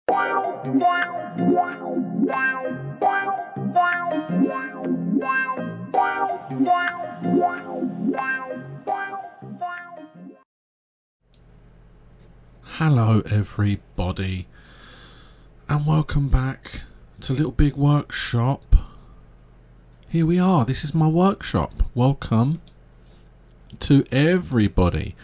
Hello everybody, and welcome back to Little Big Workshop. Here we are, this is my workshop. Welcome to everybody.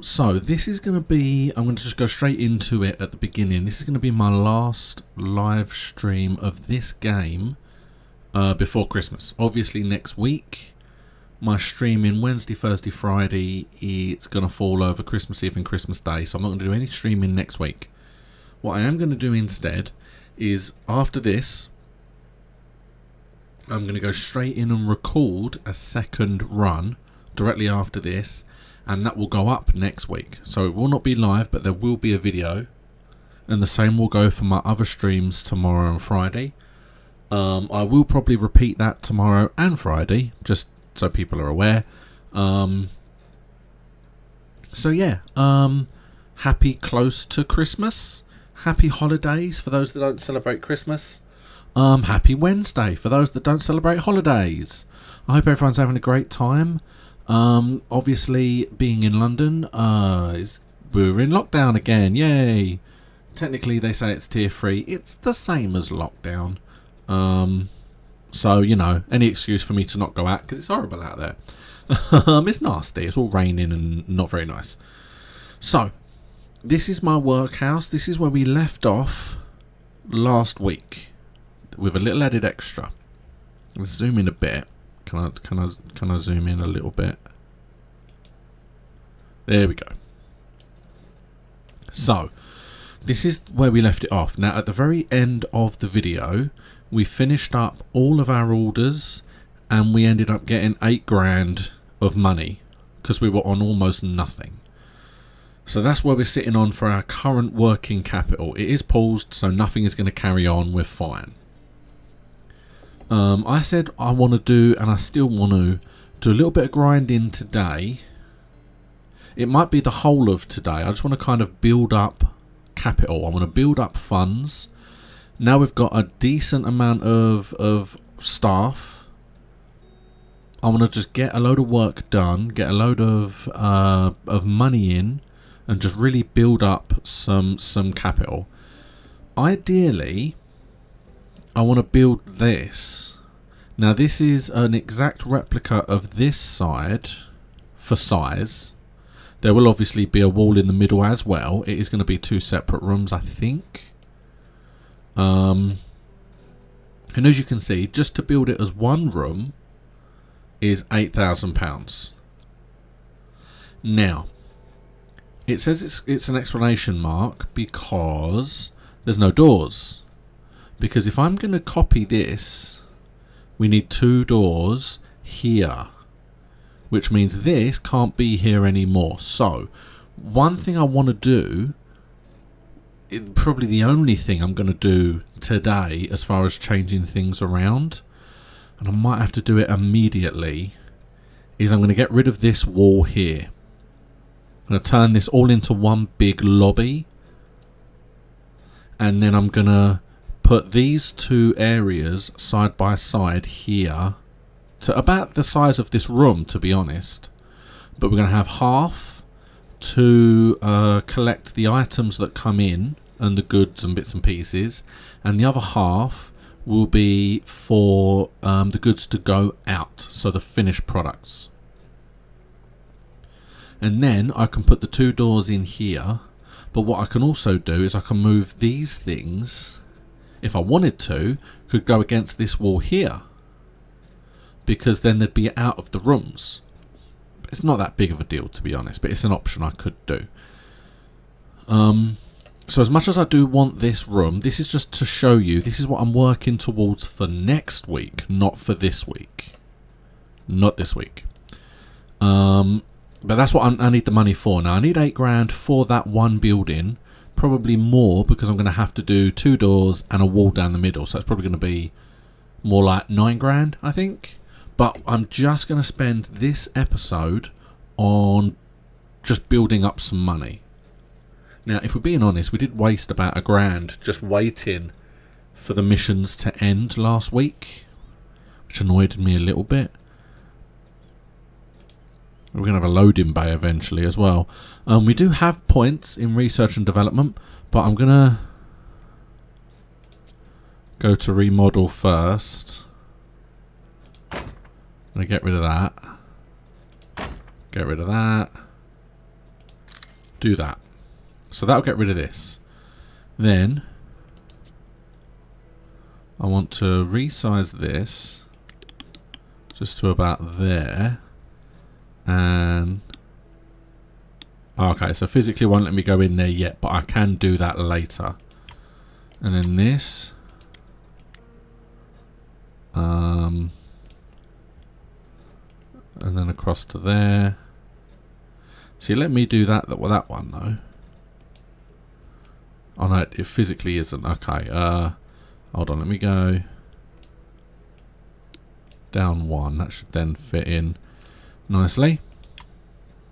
So this is going to be, I'm going to just go straight into it at the beginning. This is going to be my last live stream of this game before Christmas. Obviously next week my streaming Wednesday, Thursday, Friday, it's going to fall over Christmas Eve and Christmas Day, so I'm not going to do any streaming next week. What I am going to do instead is, after this, I'm going to go straight in and record a second run directly after this, and that will go up next week. So it will not be live, but there will be a video, and the same will go for my other streams tomorrow and Friday. I will probably repeat that tomorrow and Friday, just so people are aware. So yeah, happy close to Christmas, happy holidays for those that don't celebrate Christmas, happy Wednesday for those that don't celebrate holidays. I hope everyone's having a great time. Obviously being in London, we're in lockdown again, yay. Technically they say it's tier 3, it's the same as lockdown. So, you know, any excuse for me to not go out, because it's horrible out there. It's nasty. It's all raining and not very nice. So, this is my workhouse. This is where we left off last week with a little added extra. Let's zoom in a bit. Can I zoom in a little bit? There we go. So, this is where we left it off. Now, at the very end of the video, we finished up all of our orders and we ended up getting 8 grand of money because we were on almost nothing. So that's where we're sitting on for our current working capital. It is paused, so nothing is going to carry on. We're fine. I said I want to do, and I still want to do a little bit of grinding today. It might be the whole of today. I just want to kind of build up capital. I want to build up funds. Now we've got a decent amount of staff. I want to just get a load of work done, get a load of money in, and just really build up some capital. Ideally, I want to build this. Now this is an exact replica of this side for size. There will obviously be a wall in the middle as well. It is going to be 2 separate rooms, I think. And as you can see, just to build it as one room is £8,000. Now, it says it's an exclamation mark because there's no doors. Because if I'm going to copy this, we need 2 doors here, which means this can't be here anymore. So, one thing I want to do, probably the only thing I'm going to do today as far as changing things around, and I might have to do it immediately, is I'm going to get rid of this wall here. I'm going to turn this all into one big lobby, and then I'm going to put these 2 areas side by side here to about the size of this room, to be honest. But we're going to have half to collect the items that come in and the goods and bits and pieces, and the other half will be for the goods to go out, so the finished products. And then I can put the 2 doors in here, but what I can also do is I can move these things, if I wanted to, could go against this wall here, because then they'd be out of the rooms. It's not that big of a deal, to be honest, but it's an option I could do. So as much as I do want this room, this is just to show you, this is what I'm working towards for next week, not for this week. Not this week. But that's what I need the money for. Now, I need 8 grand for that one building, probably more, because I'm going to have to do 2 doors and a wall down the middle, so it's probably going to be more like 9 grand, I think. But I'm just going to spend this episode on just building up some money. Now, if we're being honest, we did waste about £1,000 just waiting for the missions to end last week, which annoyed me a little bit. We're going to have a loading bay eventually as well. We do have points in research and development, but I'm going to go to remodel first. I'm going to get rid of that. Get rid of that. Do that. So that'll get rid of this. Then I want to resize this just to about there. And okay, so physically won't let me go in there yet, but I can do that later. And then this. And then across to there. See, let me do that one though. Oh no, it physically isn't. Okay, hold on, let me go down one. That should then fit in nicely.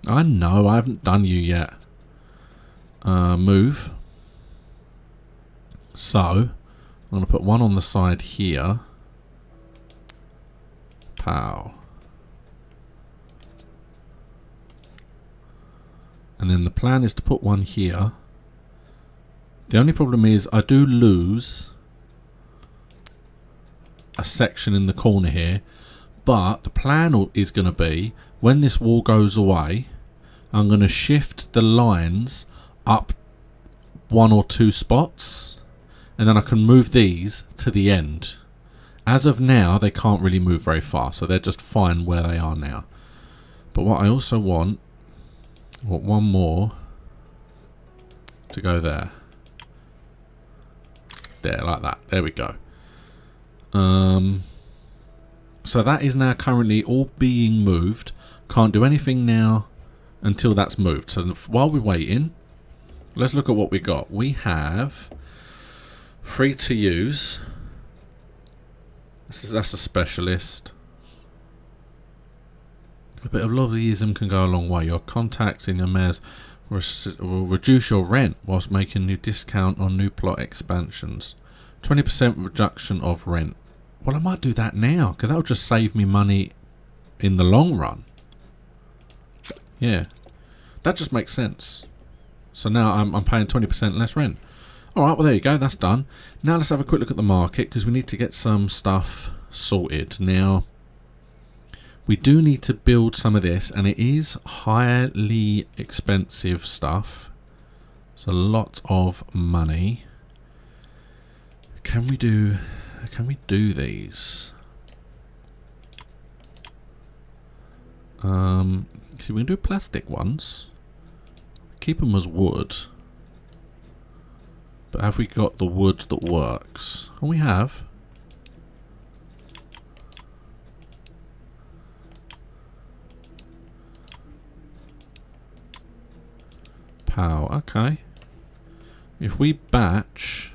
I know, I haven't done you yet. Move. So, I'm going to put one on the side here. Pow. And then the plan is to put one here. The only problem is I do lose a section in the corner here, but the plan is going to be when this wall goes away, I'm going to shift the lines up 1 or 2 spots, and then I can move these to the end. As of now, they can't really move very far, so they're just fine where they are now. But what I also want one more to go there. There, like that. There we go. So that is now currently all being moved. Can't do anything now until that's moved. So while we're waiting, let's look at what we got. We have free to use. That's a specialist. A bit of lobbyism can go a long way. Your contacts in your mayors will reduce your rent whilst making new discount on new plot expansions. 20% reduction of rent. Well, I might do that now because that'll just save me money in the long run. Yeah, that just makes sense. So now I'm paying 20% less rent. Alright, well there you go, that's done. Now let's have a quick look at the market because we need to get some stuff sorted. Now, we do need to build some of this, and it is highly expensive stuff. It's a lot of money. Can we do these? See, we can do plastic ones. Keep them as wood. But have we got the wood that works? Oh, we have. Pow, okay. If we batch...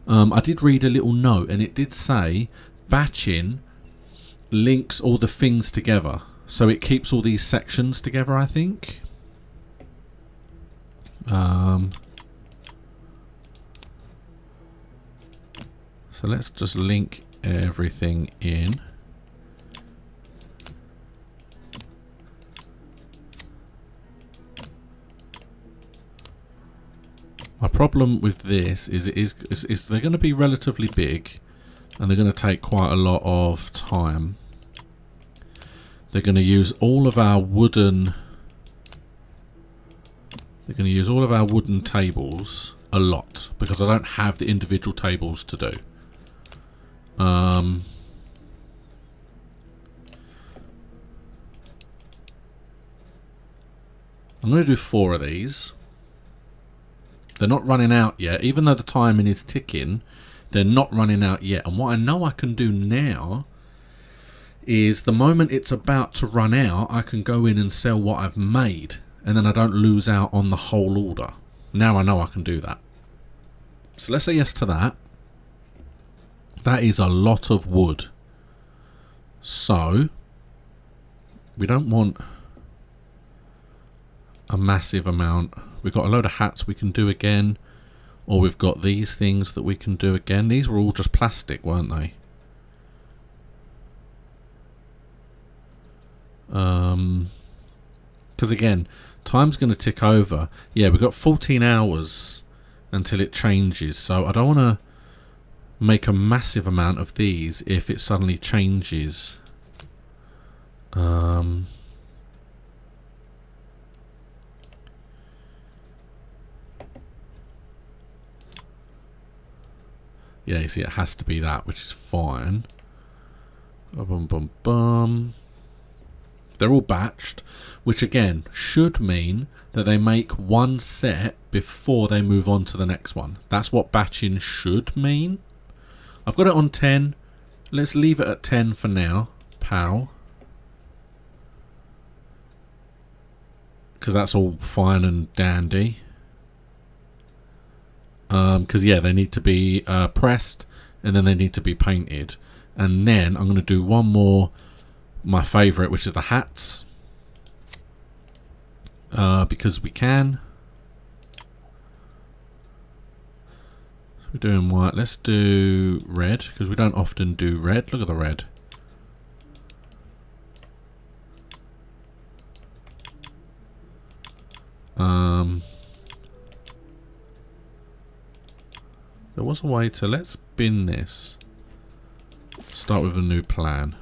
I did read a little note, and it did say batching links all the things together. So it keeps all these sections together, I think. So let's just link everything in. My problem with this is they're going to be relatively big, and they're going to take quite a lot of time. They're going to use all of our wooden. They're going to use all of our wooden tables a lot because I don't have the individual tables to do. I'm going to do 4 of these. They're not running out yet. Even though the timing is ticking, they're not running out yet. And what I know I can do now is the moment it's about to run out, I can go in and sell what I've made. And then I don't lose out on the whole order. Now I know I can do that. So let's say yes to that. That is a lot of wood. So we don't want a massive amount. We've got a load of hats we can do again, or we've got these things that we can do again. These were all just plastic, weren't they? Because again, time's going to tick over. Yeah, we've got 14 hours until it changes, so I don't want to make a massive amount of these if it suddenly changes. Yeah, you see, it has to be that, which is fine. Bum, bum, bum. They're all batched, which again should mean that they make one set before they move on to the next one. That's what batching should mean. I've got it on 10. Let's leave it at 10 for now. Pow. Because that's all fine and dandy. Because yeah, they need to be pressed, and then they need to be painted, and then I'm going to do one more, my favourite, which is the hats, because we can. So we're doing white. Let's do red, because we don't often do red. Look at the red. There was a way to, let's bin this. Start with a new plan.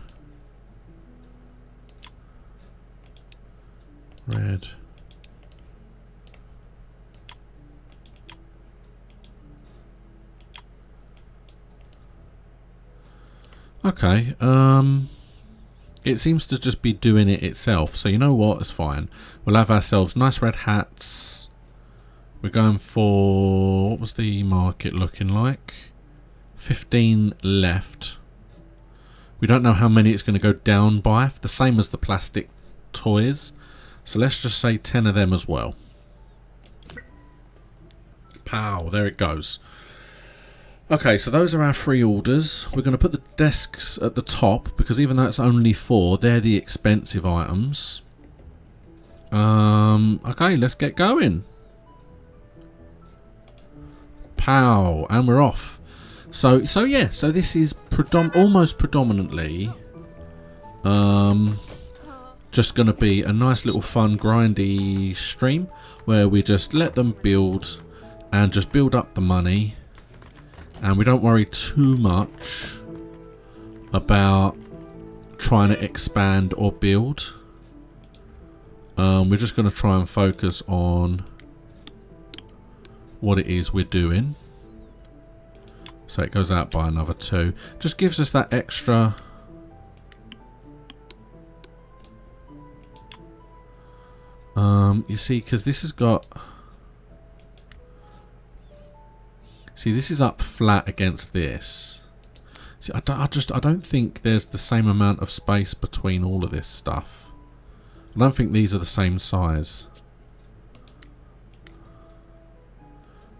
Red. Okay, it seems to just be doing it itself, so you know what, it's fine. We'll have ourselves nice red hats. We're going for, what was the market looking like? 15 left. We don't know how many it's going to go down by, the same as the plastic toys. So let's just say 10 of them as well. Pow, there it goes. Okay, so those are our 3 orders. We're going to put the desks at the top, because even though it's only 4, they're the expensive items. Okay, let's get going. Pow, and we're off. So yeah, so this is almost predominantly just going to be a nice little fun grindy stream where we just let them build and just build up the money, and we don't worry too much about trying to expand or build. We're just going to try and focus on what it is we're doing. So it goes out by another 2. Just gives us that extra. You see, because this has got. See, this is up flat against this. See, I don't think there's the same amount of space between all of this stuff. I don't think these are the same size.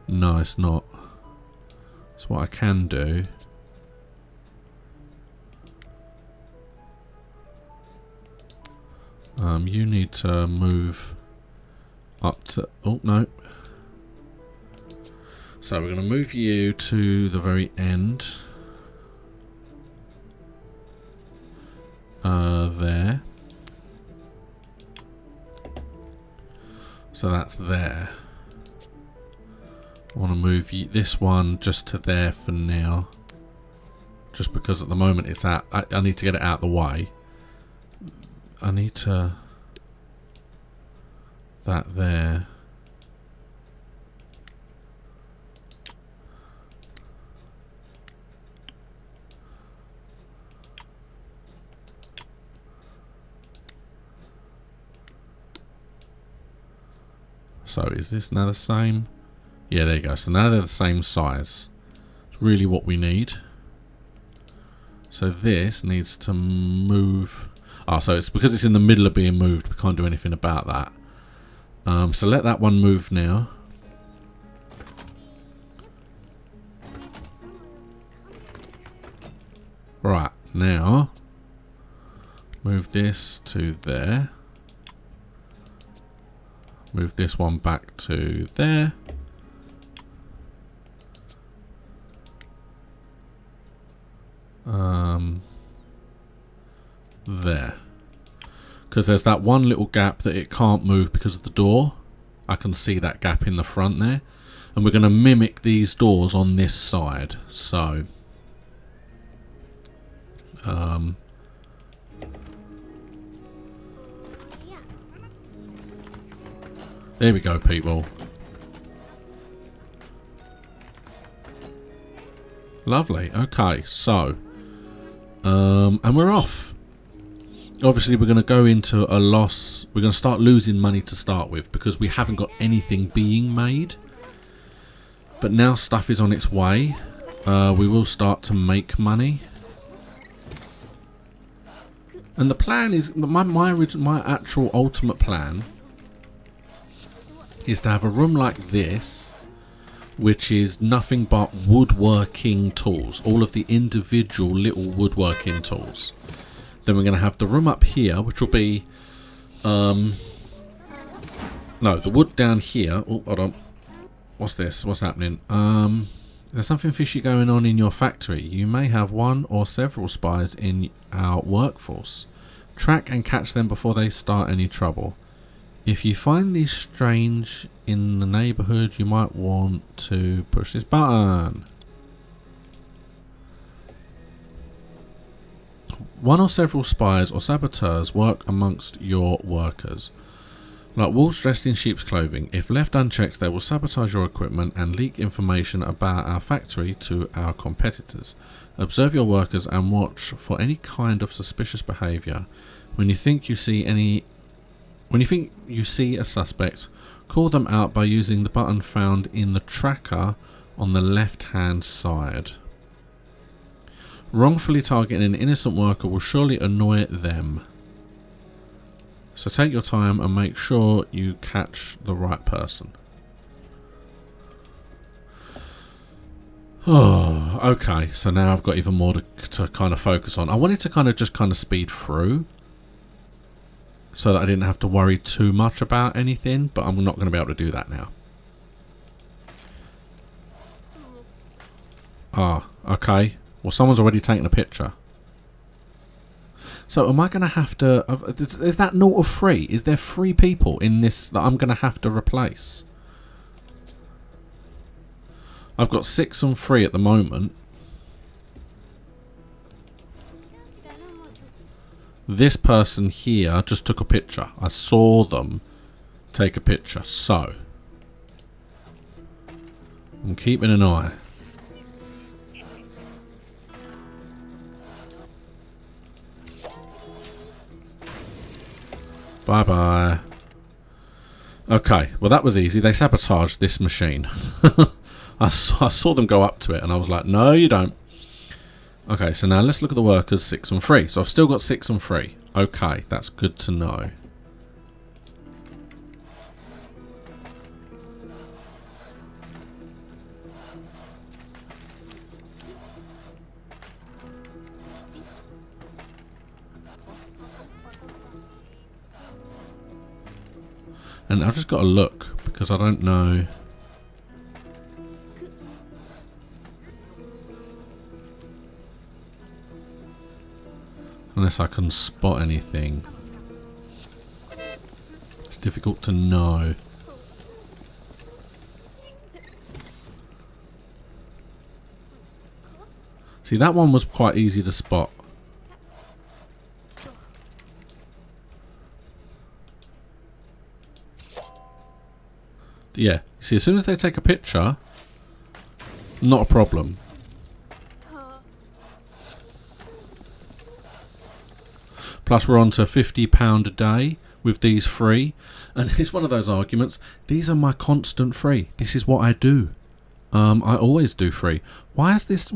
No, it's not. So what I can do, you need to move up to, oh no. So we're going to move you to the very end. There. So that's there. I want to move this one just to there for now, just because at the moment it's out. I need to get it out of the way. I need to that there. So is this now the same? Yeah, there you go. So now they're the same size. It's really what we need. So this needs to move. Oh, so it's because it's in the middle of being moved. We can't do anything about that. So let that one move now. Right, now move this to there. move this one back to there. There. Because there's that one little gap that it can't move because of the door. I can see that gap in the front there. And we're going to mimic these doors on this side. So, there we go, people. Lovely. Okay, so, and we're off. Obviously, we're going to go into a loss. We're going to start losing money to start with because we haven't got anything being made. But now stuff is on its way. We will start to make money. And the plan is, my actual ultimate plan is to have a room like this, which is nothing but woodworking tools. All of the individual little woodworking tools. Then we're going to have the room up here, which will be, no, the wood down here. Oh, hold on. What's this? What's happening? There's something fishy going on in your factory. You may have one or several spies in our workforce. Track and catch them before they start any trouble. If you find these strange in the neighborhood, you might want to push this button. One or several spies or saboteurs work amongst your workers. Like wolves dressed in sheep's clothing, if left unchecked they will sabotage your equipment and leak information about our factory to our competitors. Observe your workers and watch for any kind of suspicious behaviour. When you think you see a suspect, call them out by using the button found in the tracker on the left hand side. Wrongfully targeting an innocent worker will surely annoy them. So take your time and make sure you catch the right person. Oh, okay. So now I've got even more to kind of focus on. I wanted to kind of speed through so that I didn't have to worry too much about anything, but I'm not going to be able to do that now. Ah, okay. Well, someone's already taken a picture. So am I going to have to... Is that 0 of 3? Is there 3 people in this that I'm going to have to replace? I've got 6 and 3 at the moment. This person here just took a picture. I saw them take a picture. So, I'm keeping an eye. Bye-bye. Okay, well that was easy. They sabotaged this machine. I saw them go up to it and I was like, no you don't. Okay, so now let's look at the workers 6 and 3. So I've still got 6 and 3. Okay, that's good to know. And I've just got to look because I don't know. Unless I can spot anything. It's difficult to know. See, that one was quite easy to spot. Yeah, you see, as soon as they take a picture, not a problem. Plus we're on to £50 a day with these 3. And it's one of those arguments, these are my constant 3. This is what I do. I always do 3. Why has this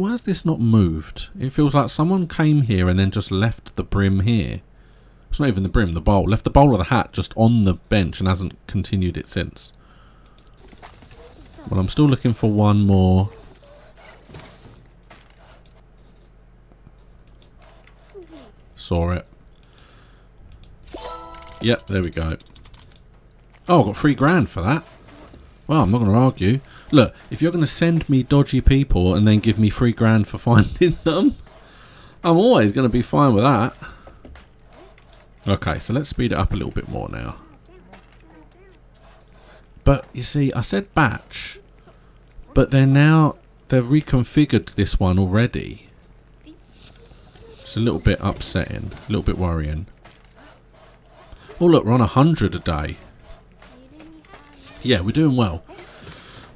not moved? It feels like someone came here and then just left the brim here. It's not even the brim, the bowl. Left the bowl of the hat just on the bench and hasn't continued it since. Well, I'm still looking for one more. Saw it. Yep, there we go. Oh, I got £3 for that. Well, I'm not going to argue. Look, if you're going to send me dodgy people and then give me £3 for finding them, I'm always going to be fine with that. Okay, so let's speed it up a little bit more now. But you see, I said batch, but they've reconfigured this one already. It's a little bit upsetting, a little bit worrying. Oh look, we're on 100 a day. Yeah, we're doing well.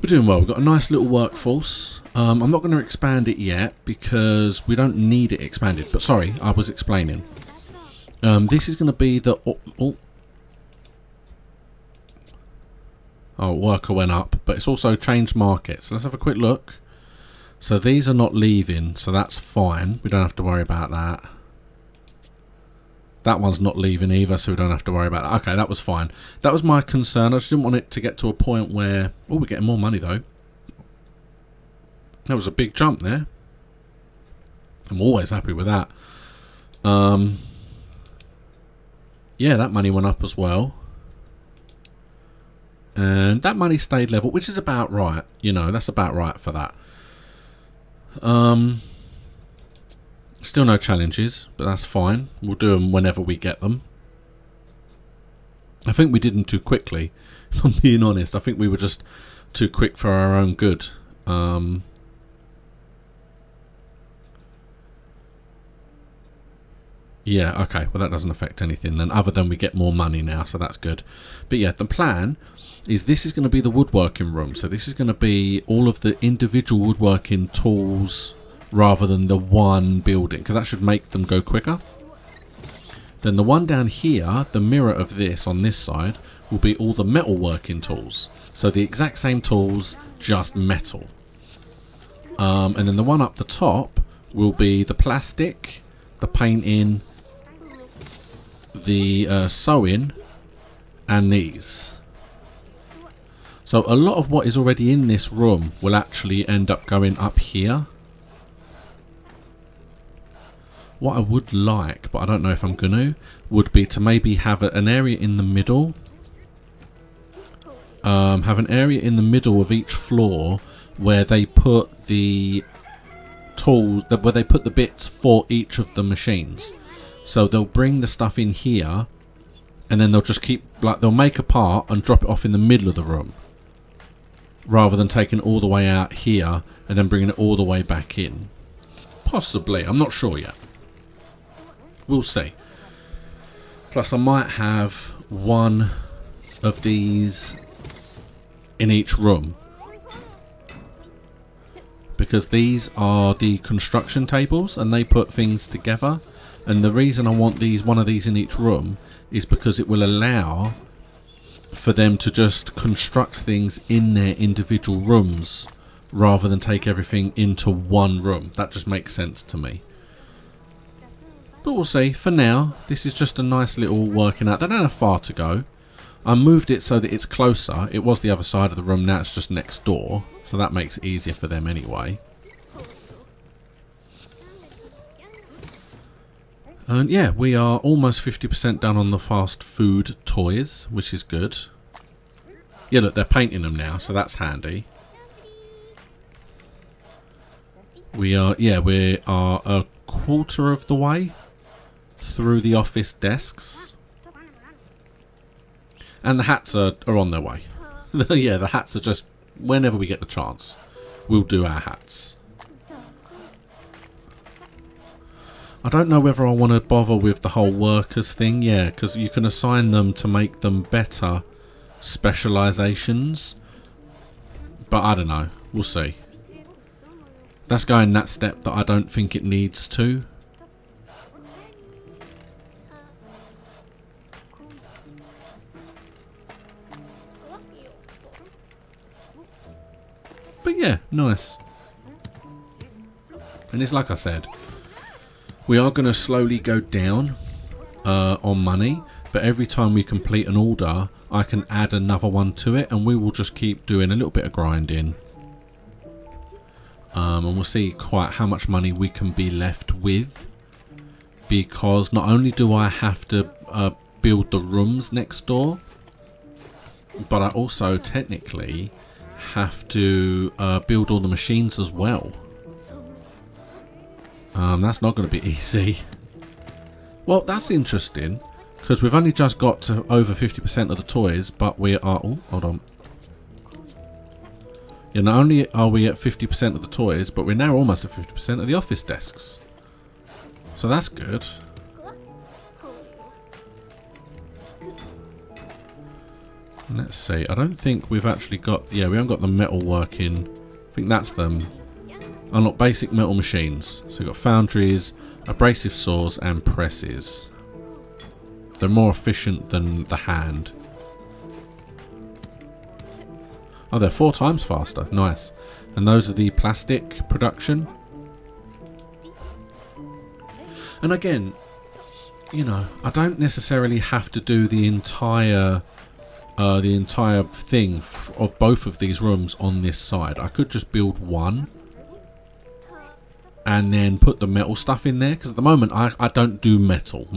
We're doing well. We've got a nice little workforce. I'm not going to expand it yet because we don't need it expanded. But sorry, I was explaining. This is going to be the... Oh, worker went up, but it's also changed market. So let's have a quick look. So these are not leaving, so that's fine. We don't have to worry about that. That one's not leaving either, so we don't have to worry about that. Okay, that was fine. That was my concern. I just didn't want it to get to a point where... Oh, we're getting more money though. That was a big jump there. I'm always happy with that. Yeah, that money went up as well. And that money stayed level, which is about right. You know, that's about right for that. Still no challenges, but that's fine. We'll do them whenever we get them. I think we did them too quickly, if I'm being honest. I think we were just too quick for our own good. Yeah, okay. Well, that doesn't affect anything then, other than we get more money now, so that's good. But yeah, the plan is this is going to be the woodworking room. So this is going to be all of the individual woodworking tools rather than the one building, because that should make them go quicker. Then the one down here, the mirror of this on this side, will be all the metalworking tools. So the exact same tools, just metal. And then the one up the top will be the plastic, the painting, the sewing, and these. So a lot of what is already in this room will actually end up going up here. What I would like, but I don't know if I'm going to, would be to maybe have an area in the middle. Have an area in the middle of each floor where they put the tools, where they put the bits for each of the machines. So they'll bring the stuff in here, and then they'll just keep, like, they'll make a part and drop it off in the middle of the room, rather than taking it all the way out here and then bringing it all the way back in. Possibly, I'm not sure yet. We'll see. Plus I might have one of these in each room, because these are the construction tables and they put things together. And the reason I want one of these in each room is because it will allow for them to just construct things in their individual rooms rather than take everything into one room. That just makes sense to me. But we'll see. For now, this is just a nice little working out. They don't have far to go. I moved it so that it's closer. It was the other side of the room. Now it's just next door. So that makes it easier for them anyway. And yeah, we are almost 50% done on the fast food toys, which is good. Yeah, look, they're painting them now, so that's handy. We are a quarter of the way through the office desks. And the hats are on their way. Yeah, the hats are just, whenever we get the chance, we'll do our hats. I don't know whether I want to bother with the whole workers thing. Yeah, because you can assign them to make them better specializations. But I don't know. We'll see. That's going that step that I don't think it needs to. But yeah, nice. And it's like I said, we are going to slowly go down on money, but every time we complete an order, I can add another one to it, and we will just keep doing a little bit of grinding. And we'll see quite how much money we can be left with, because not only do I have to build the rooms next door, but I also technically have to build all the machines as well. That's not going to be easy. Well, that's interesting, because we've only just got to over 50% of the toys, but we are... Oh, hold on. Yeah, not only are we at 50% of the toys, but we're now almost at 50% of the office desks. So that's good. Let's see. I don't think we've actually got... Yeah, we haven't got the metal working. I think that's them. Unlock basic metal machines. So we've got foundries, abrasive saws, and presses. They're more efficient than the hand. Oh, they're 4 times faster. Nice. And those are the plastic production. And again, you know, I don't necessarily have to do the entire thing of both of these rooms on this side. I could just build one and then put the metal stuff in there, because at the moment I don't do metal.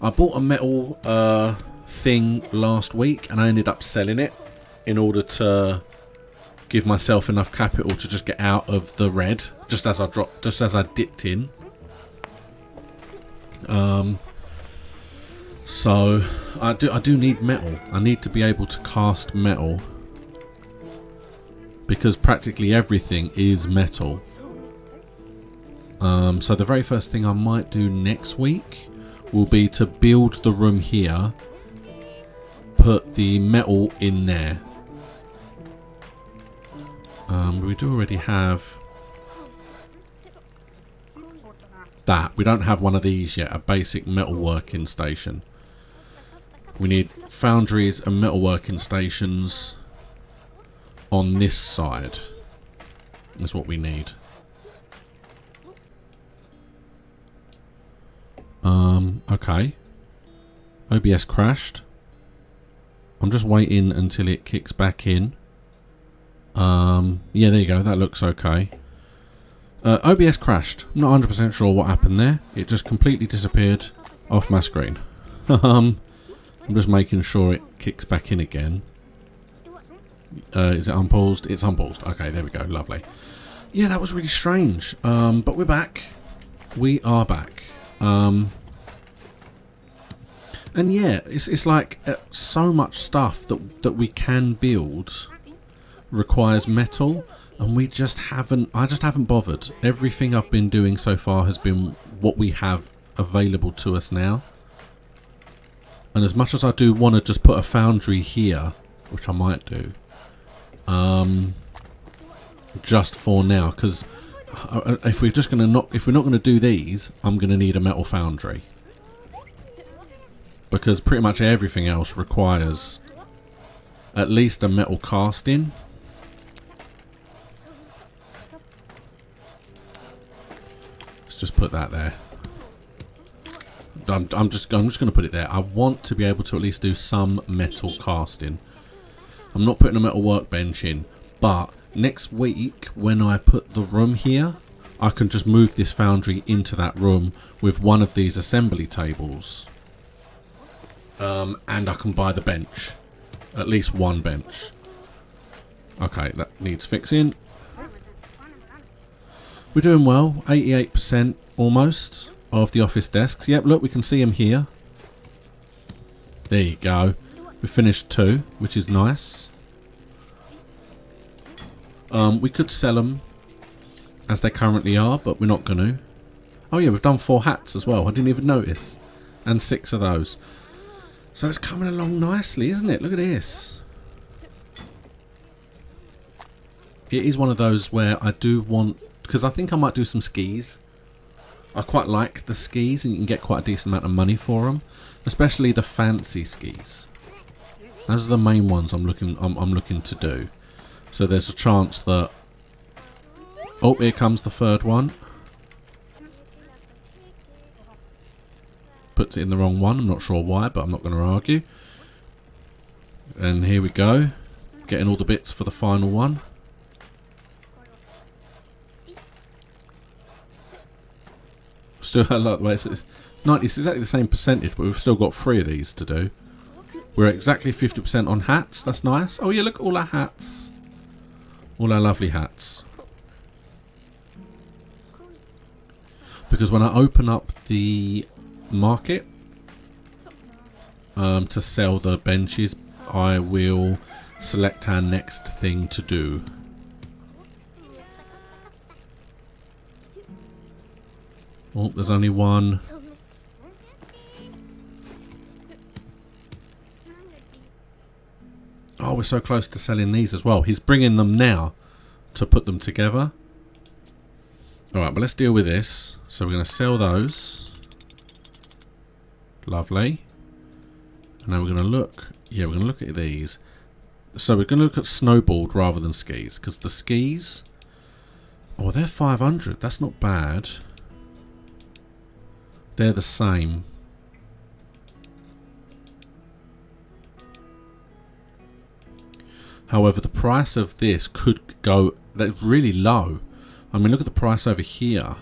I bought a metal thing last week and I ended up selling it in order to give myself enough capital to just get out of the red just as I dipped in. So I do need metal. I need to be able to cast metal, because practically everything is metal. So the very first thing I might do next week will be to build the room here, put the metal in there. We do already have that. We don't have one of these yet, a basic metalworking station. We need foundries and metalworking stations on this side. That's what we need. Okay. OBS crashed. I'm just waiting until it kicks back in. Yeah, there you go. That looks okay. OBS crashed. I'm not 100% sure what happened there. It just completely disappeared off my screen. I'm just making sure it kicks back in again. Is it unpaused? It's unpaused. Okay, there we go. Lovely. Yeah, that was really strange. But we're back. We are back. And yeah, it's like so much stuff that we can build requires metal, and I just haven't bothered. Everything I've been doing so far has been what we have available to us now. And as much as I do want to just put a foundry here, which I might do, just for now, because if we're not going to do these, I'm going to need a metal foundry, because pretty much everything else requires at least a metal casting. Let's just put that there. I'm just going to put it there. I want to be able to at least do some metal casting. I'm not putting a metal workbench in, but next week when I put the room here, I can just move this foundry into that room with one of these assembly tables. And I can buy the bench. At least one bench. Okay, that needs fixing. We're doing well. 88% almost of the office desks. Yep, look, we can see them here. There you go. We finished 2, which is nice. We could sell them as they currently are, but we're not going to. Oh yeah, we've done 4 hats as well. I didn't even notice. And 6 of those. So it's coming along nicely, isn't it? Look at this. It is one of those where I do want... because I think I might do some skis. I quite like the skis, and you can get quite a decent amount of money for them. Especially the fancy skis. Those are the main ones I'm looking to do. So there's a chance that... oh, here comes the 3rd one. Puts it in the wrong one. I'm not sure why, but I'm not going to argue. And here we go. Getting all the bits for the final one. Still, I like the way it's exactly the same percentage, but we've still got 3 of these to do. We're exactly 50% on hats. That's nice. Oh yeah, look at all our hats. All our lovely hats. Because when I open up the market to sell the benches, I will select our next thing to do. Oh, there's only one. Oh, we're so close to selling these as well. He's bringing them now to put them together. Alright, but let's deal with this. So we're going to sell those. Lovely. And now we're going to look. Yeah, we're going to look at these. So we're going to look at snowboard rather than skis. Because the skis... Oh, they're 500. That's not bad. They're the same. However, the price of this could go... That's really low. I mean, look at the price over here.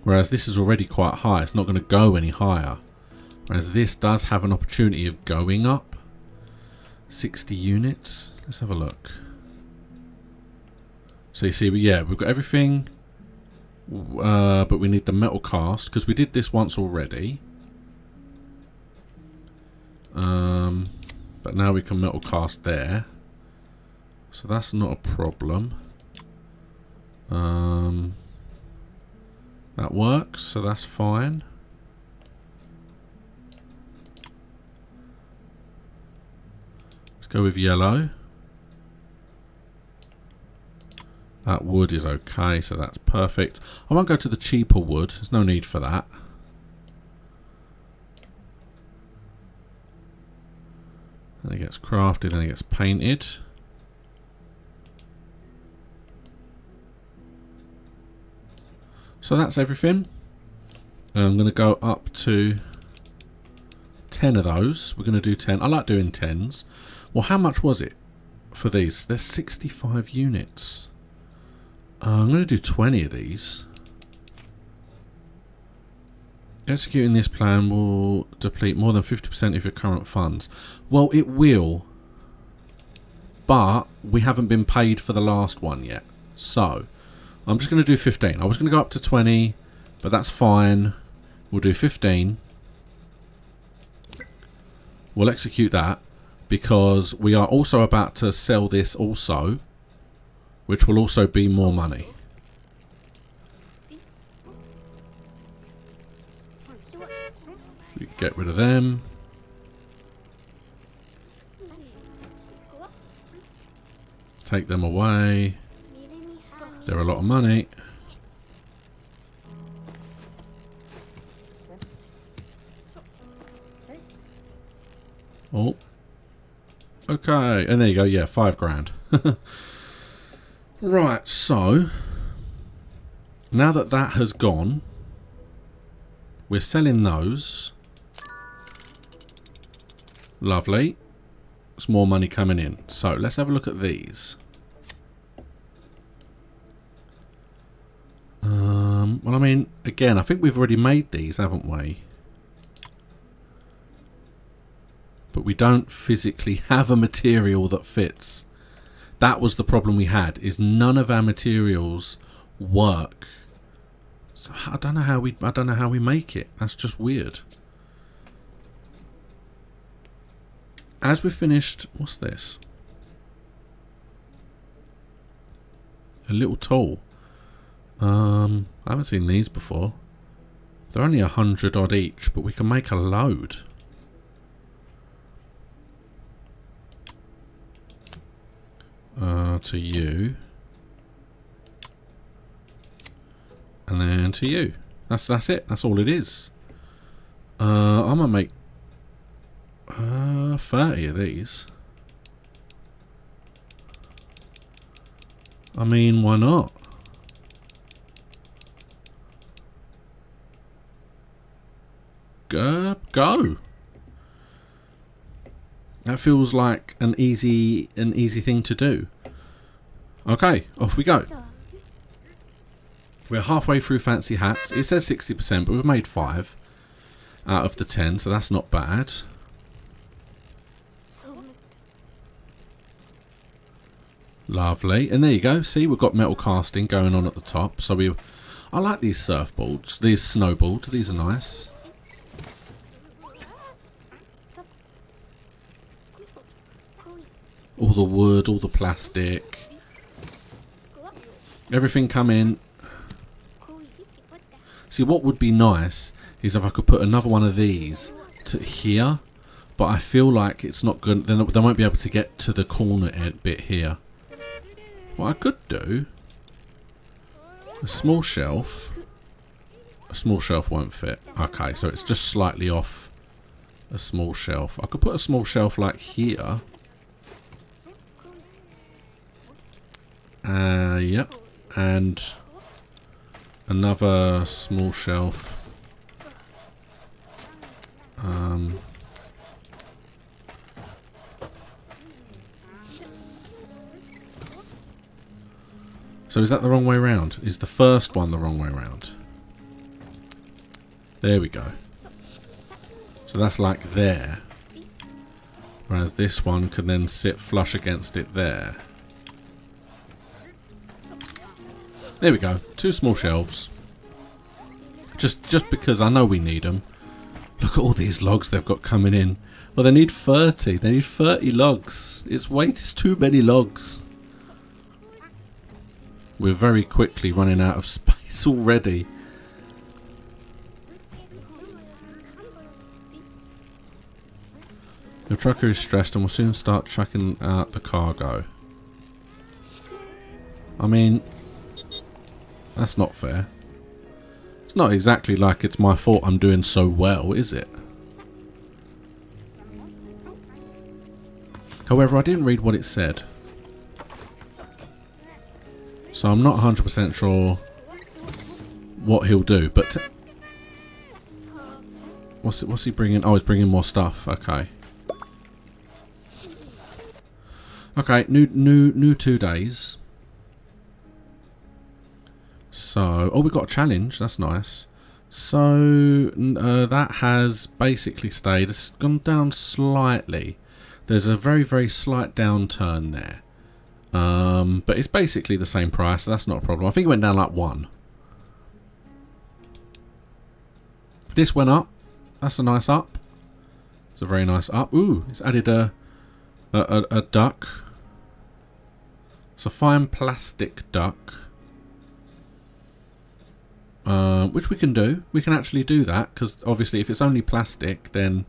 Whereas this is already quite high. It's not going to go any higher. Whereas this does have an opportunity of going up. 60 units. Let's have a look. So you see, yeah, we've got everything. But we need the metal cast. Because we did this once already. But now we can metal cast there. So that's not a problem. That works, so that's fine. Let's go with yellow. That wood is okay, so that's perfect. I won't go to the cheaper wood. There's no need for that. Then it gets crafted, then it gets painted. So that's everything. I'm going to go up to 10 of those. We're going to do 10. I like doing 10s. Well, how much was it for these? There's 65 units. I'm going to do 20 of these. Executing this plan will deplete more than 50% of your current funds. Well, it will. But we haven't been paid for the last one yet. So... I'm just going to do 15. I was going to go up to 20, but that's fine. We'll do 15. We'll execute that because we are also about to sell this also, which will also be more money. We get rid of them. Take them away. They're a lot of money. Oh. Okay. And there you go. Yeah, 5 grand. Right. So, now that that has gone, we're selling those. Lovely. There's more money coming in. So, let's have a look at these. Well, I mean, again, I think we've already made these, haven't we? But we don't physically have a material that fits. That was the problem we had, is none of our materials work. So I don't know how we make it. That's just weird. As we finished, what's this? A little tool. I haven't seen these before. They're only 100 odd each, but we can make a load. To you. And then to you. That's it. That's all it is. I'm gonna make 30 of these. I mean, why not? Go. That feels like an easy thing to do. Okay, off we go. We're halfway through fancy hats. It says 60%, but we've made 5 out of the 10, so that's not bad. Lovely. And there you go. See, we've got metal casting going on at the top. So I like these surfboards, these snowboards. These are nice. All the wood, all the plastic. Everything come in. See, what would be nice is if I could put another one of these to here. But I feel like it's not good. Then they won't be able to get to the corner bit here. What I could do, a small shelf won't fit. Okay, so it's just slightly off a small shelf. I could put a small shelf like here. Yep, and another small shelf. So is that the wrong way round? Is the first one the wrong way round? There we go. So that's like there. Whereas this one can then sit flush against it there. There we go. 2 small shelves. Just because I know we need them. Look at all these logs they've got coming in. Well, they need 30. They need 30 logs. It's too many logs. We're very quickly running out of space already. Your trucker is stressed and will soon start chucking out the cargo. I mean, that's not fair. It's not exactly like it's my fault I'm doing so well, is it? However, I didn't read what it said. So I'm not 100% sure what he'll do, but what's he bringing? Oh, he's bringing more stuff. Okay. Okay, new 2 days. So, oh, we got a challenge. That's nice. So that has basically stayed. It's gone down slightly. There's a very, very slight downturn there. But it's basically the same price, so that's not a problem. I think it went down like 1. This went up. That's a nice up. It's a very nice up. Ooh, it's added a duck. It's a fine plastic duck. Which we can do. We can actually do that, because obviously if it's only plastic, then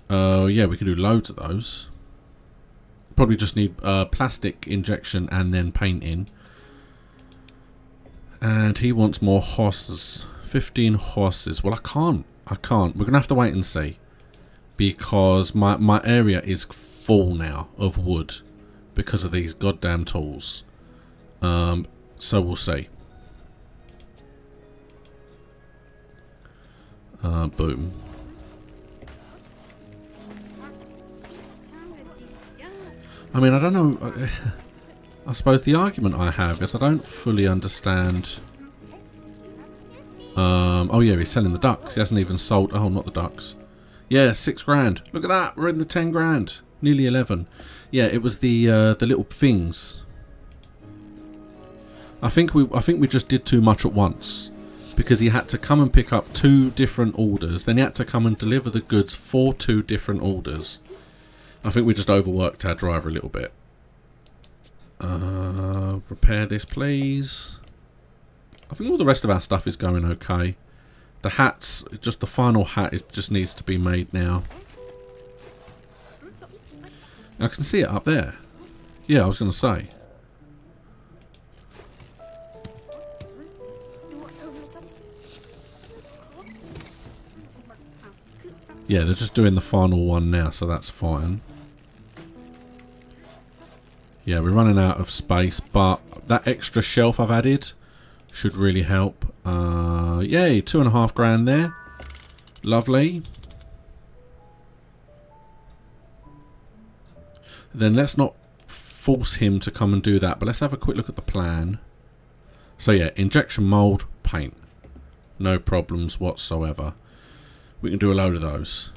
yeah, we can do loads of those. Probably just need plastic injection and then painting. And he wants more horses. 15 horses. Well, I can't. We're going to have to wait and see. Because my area is full now of wood. Because of these goddamn tools. So we'll see. Boom. I mean, I don't know. I suppose the argument I have is I don't fully understand. Oh yeah, he's selling the ducks. He hasn't even sold. Oh, not the ducks. Yeah, 6 grand. Look at that. We're in the 10 grand. Nearly 11. Yeah, it was the little things. I think we just did too much at once, because he had to come and pick up 2 different orders. Then he had to come and deliver the goods for 2 different orders. I think we just overworked our driver a little bit. Repair this, please. I think all the rest of our stuff is going okay. The hats, just the final hat, just needs to be made now. I can see it up there. Yeah, I was going to say. Yeah, they're just doing the final one now, so that's fine. Yeah, we're running out of space, but that extra shelf I've added should really help. Yay, 2.5 grand there. Lovely. Then let's not force him to come and do that, but let's have a quick look at the plan. So yeah, injection mould, paint. No problems whatsoever. We can do a load of those.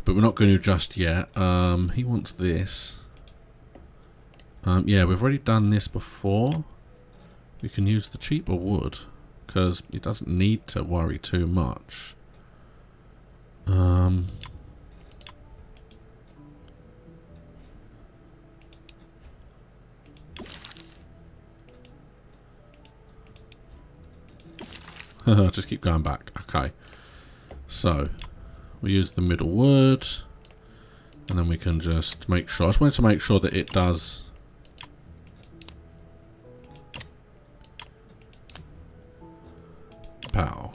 But we're not going to just yet. He wants this. Yeah, we've already done this before. We can use the cheaper wood, because it doesn't need to worry too much. Just keep going back. Okay. So, we use the middle wood. And then we can just make sure. I just wanted to make sure that it does. Pow.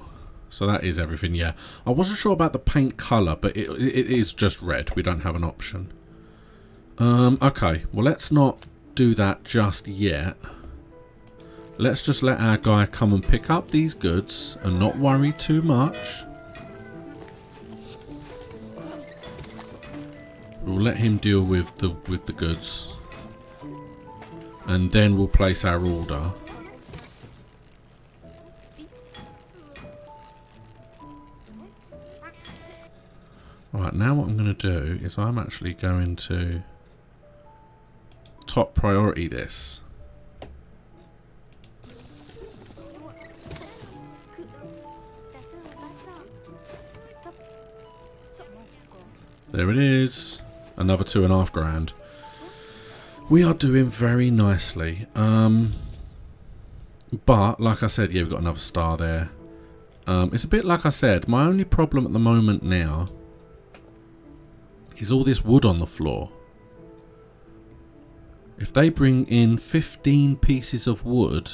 So that is everything, yeah. I wasn't sure about the paint colour, but it is just red. We don't have an option. Okay, well let's not do that just yet. Let's just let our guy come and pick up these goods and not worry too much. We'll let him deal with the goods. And then we'll place our order. Right, now what I'm going to do is I'm actually going to top priority this. There it is. Another 2.5 grand. We are doing very nicely. But, like I said, yeah, we've got another star there. It's a bit like I said, my only problem at the moment now is all this wood on the floor. If they bring in 15 pieces of wood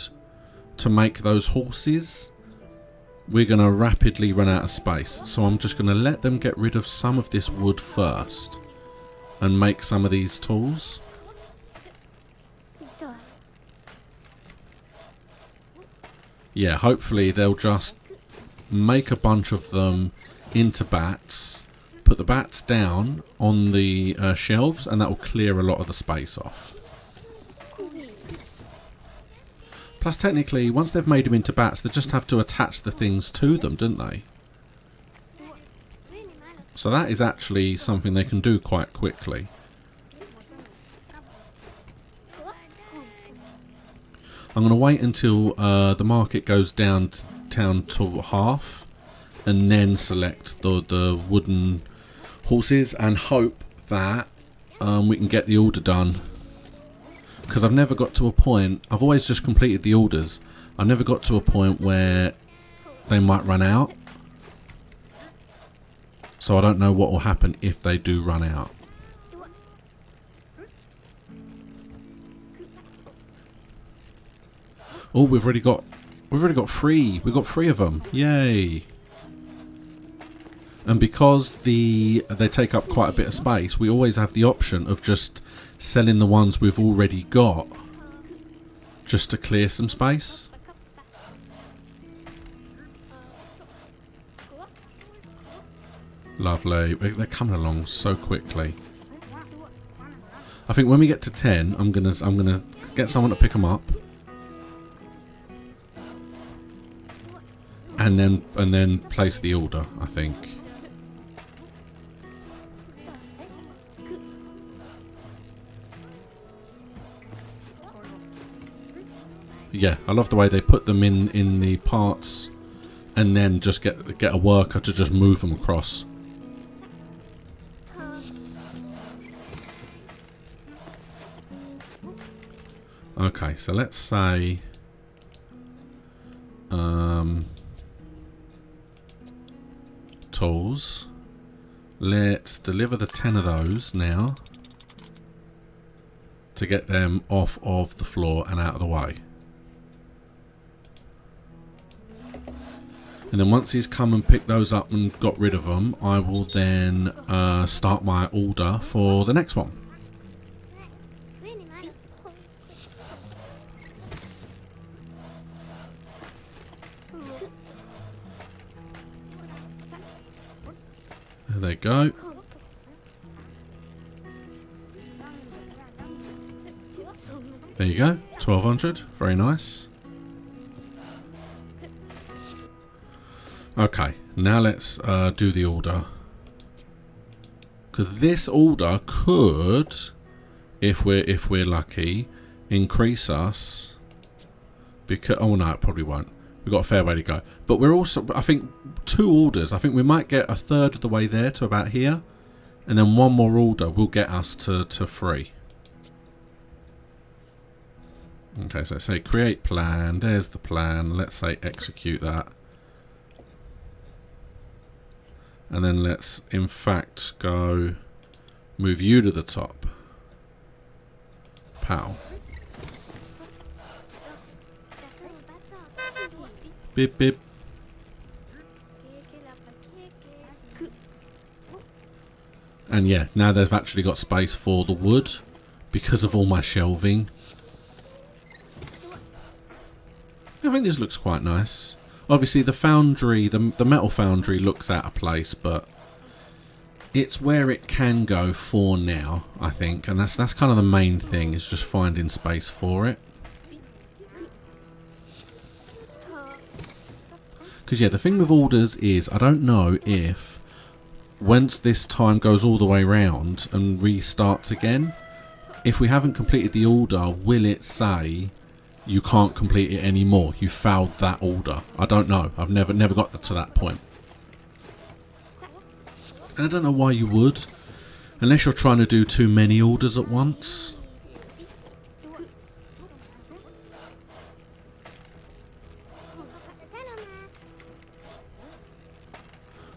to make those horses, we're going to rapidly run out of space. So I'm just going to let them get rid of some of this wood first and make some of these tools. Yeah, hopefully they'll just make a bunch of them into bats, put the bats down on the shelves, and that will clear a lot of the space off. Plus, technically, once they've made them into bats, they just have to attach the things to them, don't they? So that is actually something they can do quite quickly. I'm going to wait until the market goes down to half, and then select the wooden horses and hope that we can get the order done. Because I've never got to a point, I've always just completed the orders. I never got to a point where they might run out. So I don't know what will happen if they do run out. Oh, we've already got 3. We've got 3 of them. Yay! And because they take up quite a bit of space, we always have the option of just selling the ones we've already got, just to clear some space. Lovely. They're coming along so quickly. I think when we get to 10, I'm gonna get someone to pick them up, and then place the order, I think. Yeah, I love the way they put them in the parts, and then just get a worker to just move them across. Okay, so let's say tools. Let's deliver the 10 of those now to get them off of the floor and out of the way. And then once he's come and picked those up and got rid of them, I will then start my order for the next one. There they go. There you go, 1200, very nice. Okay, now let's do the order. Because this order could, if we're lucky, increase us. Because oh no, it probably won't. We've got a fair way to go. But we're also, I think, 2 orders. I think we might get a third of the way there to about here. And then 1 more order will get us to 3. Okay, so let's say create plan. There's the plan. Let's say execute that. And then let's, in fact, go move you to the top. Pow. Bip bip. And yeah, now they've actually got space for the wood because of all my shelving. I think this looks quite nice. Obviously the foundry, the metal foundry looks out of place, but it's where it can go for now, I think. And that's kind of the main thing, is just finding space for it. Because yeah, the thing with orders is, I don't know if once this time goes all the way round and restarts again, if we haven't completed the order, will it say you can't complete it anymore? You failed that order. I don't know. I've never got to that point. And I don't know why you would, unless you're trying to do too many orders at once.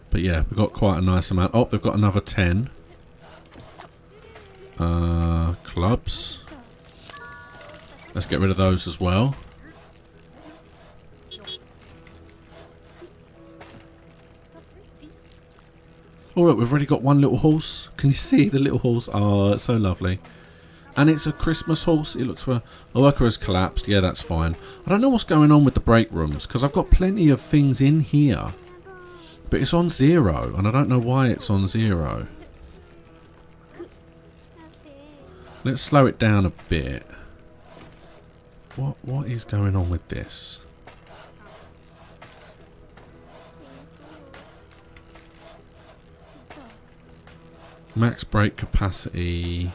But yeah, we've got quite a nice amount. Oh, they've got another 10. Clubs. Let's get rid of those as well. Oh look, we've already got 1 little horse. Can you see the little horse? Oh, it's so lovely. And it's a Christmas horse. It looks for... A worker has collapsed. Yeah, that's fine. I don't know what's going on with the break rooms, because I've got plenty of things in here. But it's on 0, and I don't know why it's on 0. Let's slow it down a bit. What is going on with this? Max brake capacity.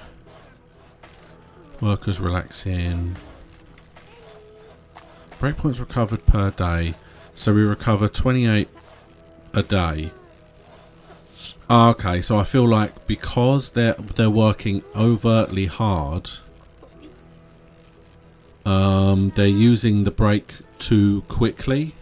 Workers relaxing. Breakpoints recovered per day. So we recover 28 a day. Okay, so I feel like because they're working overtly hard, they're using the brake too quickly.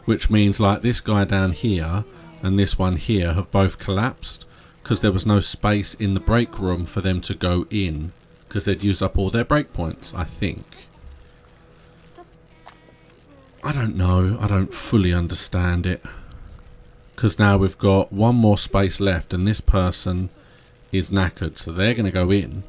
Which means like this guy down here and this one here have both collapsed because there was no space in the break room for them to go in because they'd used up all their break points, I think. I don't know. I don't fully understand it. Because now we've got 1 more space left and this person is knackered, so they're going to go in.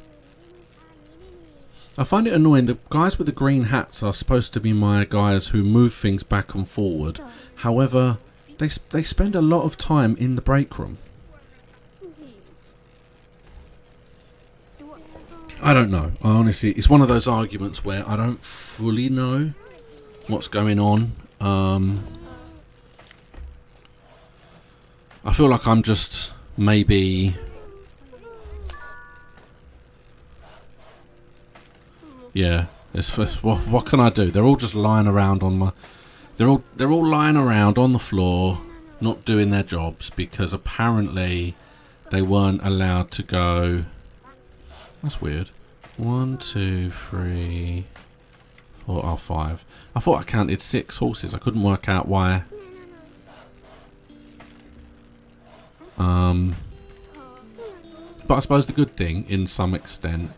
I find it annoying. The guys with the green hats are supposed to be my guys who move things back and forward. However, they spend a lot of time in the break room. I don't know. Honestly, it's one of those arguments where I don't fully know what's going on. I feel like I'm just maybe... Yeah, what can I do? They're all just lying around on my... They're all lying around on the floor, not doing their jobs because apparently they weren't allowed to go. That's weird. 1, 2, 3, 4, oh, 5. I thought I counted 6 horses. I couldn't work out why. But I suppose the good thing, in some extent,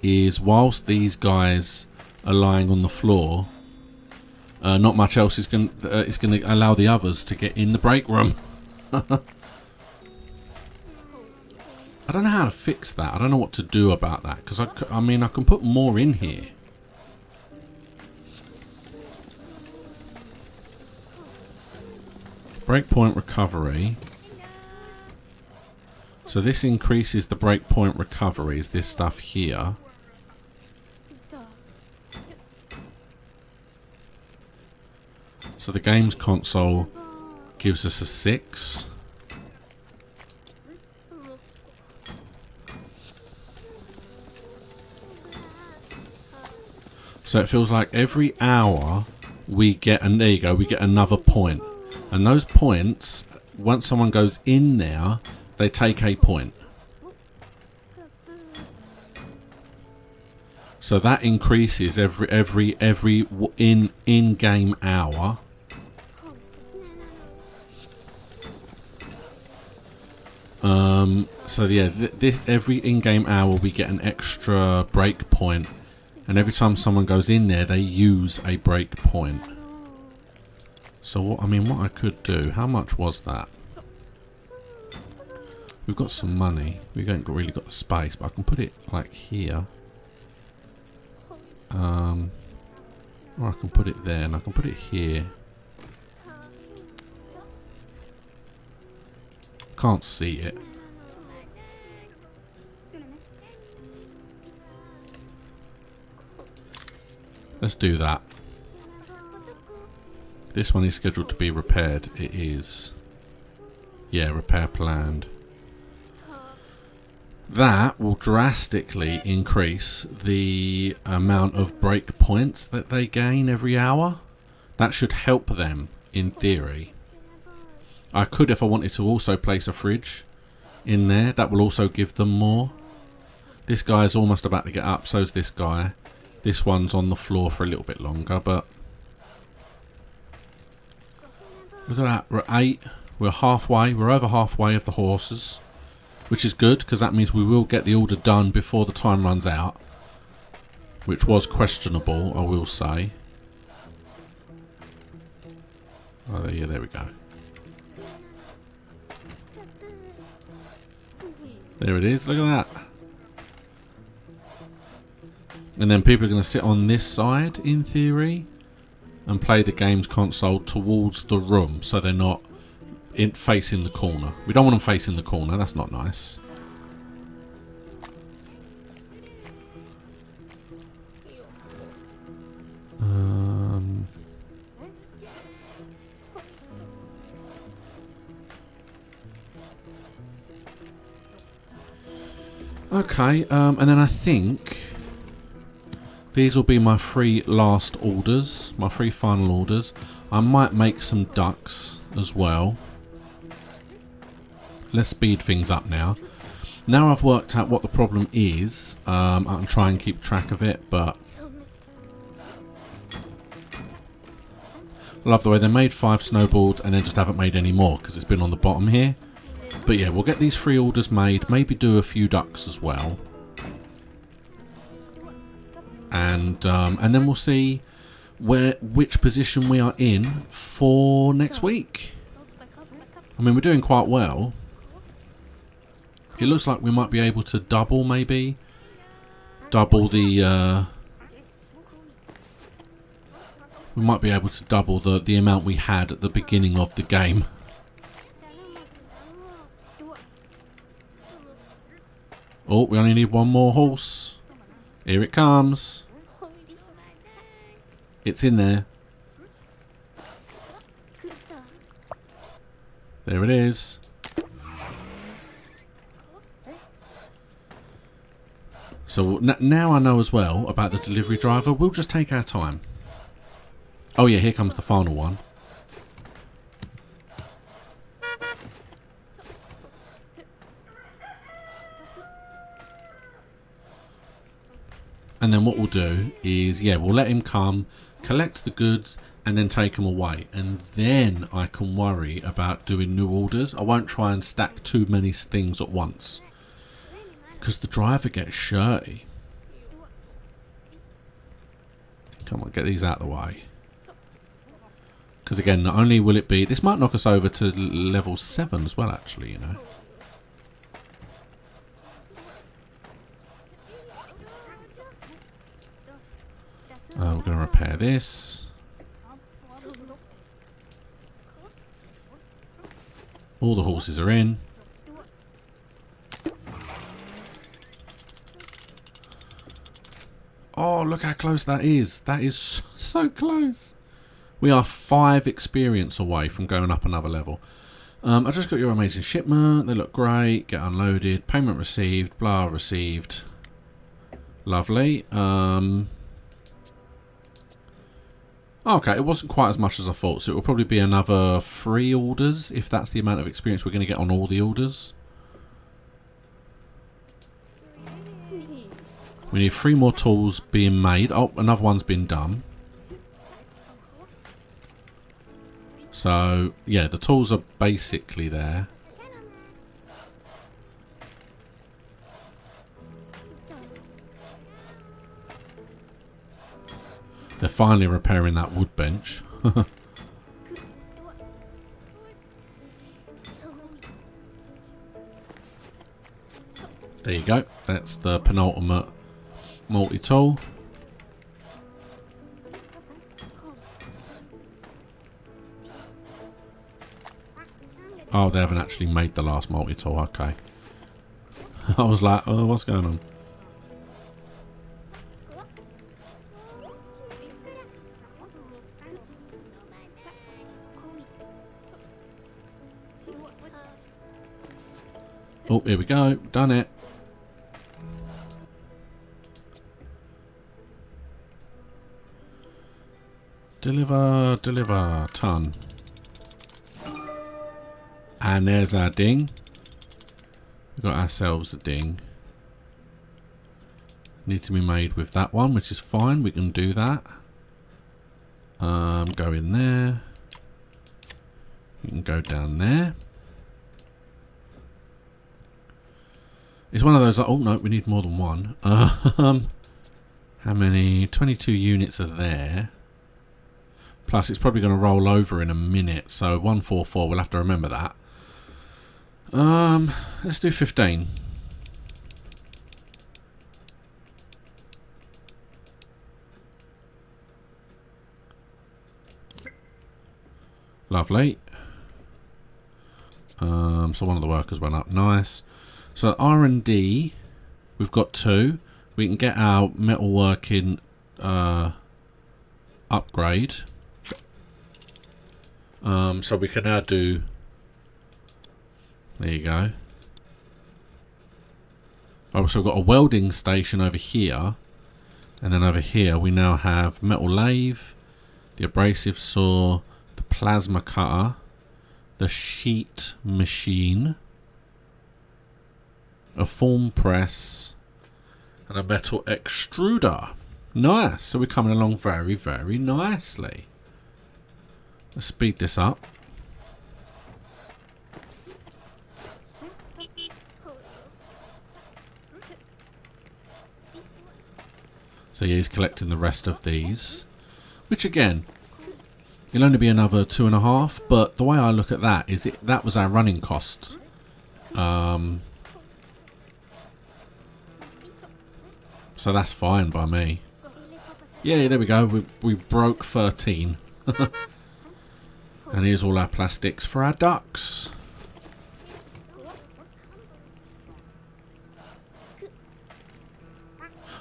is whilst these guys are lying on the floor, not much else is going to allow the others to get in the break room. I don't know how to fix that. I don't know what to do about that because I mean I can put more in here. Breakpoint recovery. So this increases the breakpoint recoveries, this stuff here. So the games console gives us a 6. So it feels like every hour we get, and there you go, we get another point. And those points, once someone goes in there, they take a point. So that increases every in-game hour. So yeah, this every in-game hour we get an extra break point. And every time someone goes in there, they use a break point. So what I could do, how much was that? We've got some money. We haven't really got the space, but I can put it like here. Or I can put it there, and I can put it here. Can't see it. Let's do that. This one is scheduled to be repaired. It is. Yeah, repair planned. That will drastically increase the amount of break points that they gain every hour. That should help them, in theory. I could, if I wanted to, also place a fridge in there. That will also give them more. This guy is almost about to get up, so's this guy. This one's on the floor for a little bit longer, but look at that, we're at 8. We're halfway, we're over halfway of the horses, which is good because that means we will get the order done before the time runs out, which was questionable, I will say. Oh yeah, there we go. There it is, look at that. And then people are going to sit on this side, in theory, and play the games console towards the room, so they're not facing the corner. We don't want them facing the corner, that's not nice. Okay, and then I think these will be my 3 last orders, my 3 final orders. I might make some ducks as well. Let's speed things up now. Now I've worked out what the problem is, I can try and keep track of it, but I love the way they made 5 snowballs and then just haven't made any more because it's been on the bottom here. But yeah, we'll get these 3 orders made, maybe do a few ducks as well. And then we'll see which position we are in for next week. I mean, we're doing quite well. It looks like we might be able to double, maybe. Double the... we might be able to double the amount we had at the beginning of the game. Oh, we only need 1 more horse. Here it comes. It's in there. There it is. So now I know as well about the delivery driver. We'll just take our time. Oh yeah, here comes the final one. And then what we'll do is, yeah, we'll let him come, collect the goods, and then take them away. And then I can worry about doing new orders. I won't try and stack too many things at once, because the driver gets shirty. Come on, get these out of the way. Because again, not only will it be... This might knock us over to level 7 as well, actually, you know. We're going to repair this. All the horses are in. Oh, look how close that is. That is so close. We are 5 experience away from going up another level. I just got your amazing shipment. They look great. Get unloaded. Payment received. Blah, received. Lovely. Okay, it wasn't quite as much as I thought, so it will probably be another 3 orders, if that's the amount of experience we're going to get on all the orders. We need 3 more tools being made. Oh, another one's been done. So, yeah, the tools are basically there. They're finally repairing that wood bench. There you go. That's the penultimate multi-tool. Oh, they haven't actually made the last multi-tool. Okay. I was like, oh, what's going on? Oh, here we go. Done it. Deliver, deliver, ton. And there's our ding. We've got ourselves a ding. Need to be made with that one, which is fine. We can do that. Go in there. You can go down there. It's one of those like, oh no, we need more than one. How many? 22 units are there. Plus it's probably going to roll over in a minute. So 144, we'll have to remember that. Let's do 15. Lovely. So one of the workers went up. Nice. So R&D, we've got 2. We can get our metalworking upgrade. So we can now do. There you go. Oh, so we've got a welding station over here, and then over here we now have metal lathe, the abrasive saw, the plasma cutter, the sheet machine, a form press, and a metal extruder. Nice. So we're coming along very, very nicely. Let's speed this up. So yeah, he's collecting the rest of these, which again, it'll only be another 2.5. But the way I look at that is, that was our running cost. So that's fine by me. Yeah, there we go. We broke 13. And here's all our plastics for our ducks.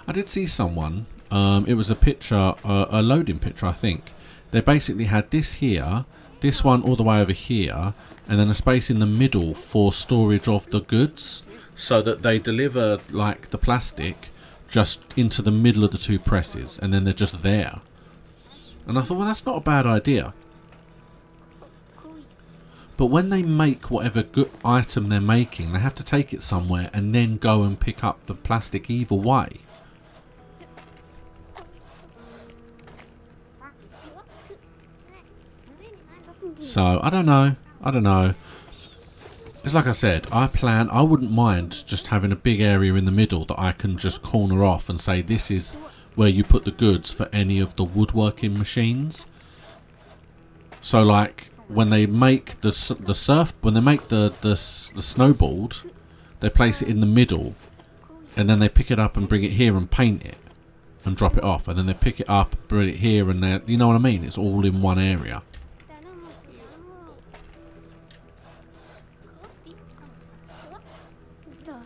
I did see someone, it was a picture, a loading picture I think. They basically had this here, this one all the way over here, and then a space in the middle for storage of the goods, so that they deliver like the plastic just into the middle of the 2 presses, and then they're just there. And I thought, well, that's not a bad idea. But when they make whatever good item they're making, they have to take it somewhere and then go and pick up the plastic either way. So, I don't know. It's like I said, I wouldn't mind just having a big area in the middle that I can just corner off and say this is where you put the goods for any of the woodworking machines. So like, when they make the snowboard, they place it in the middle, and then they pick it up and bring it here and paint it and drop it off, and then they pick it up, bring it here, and there. You know what I mean? It's all in one area.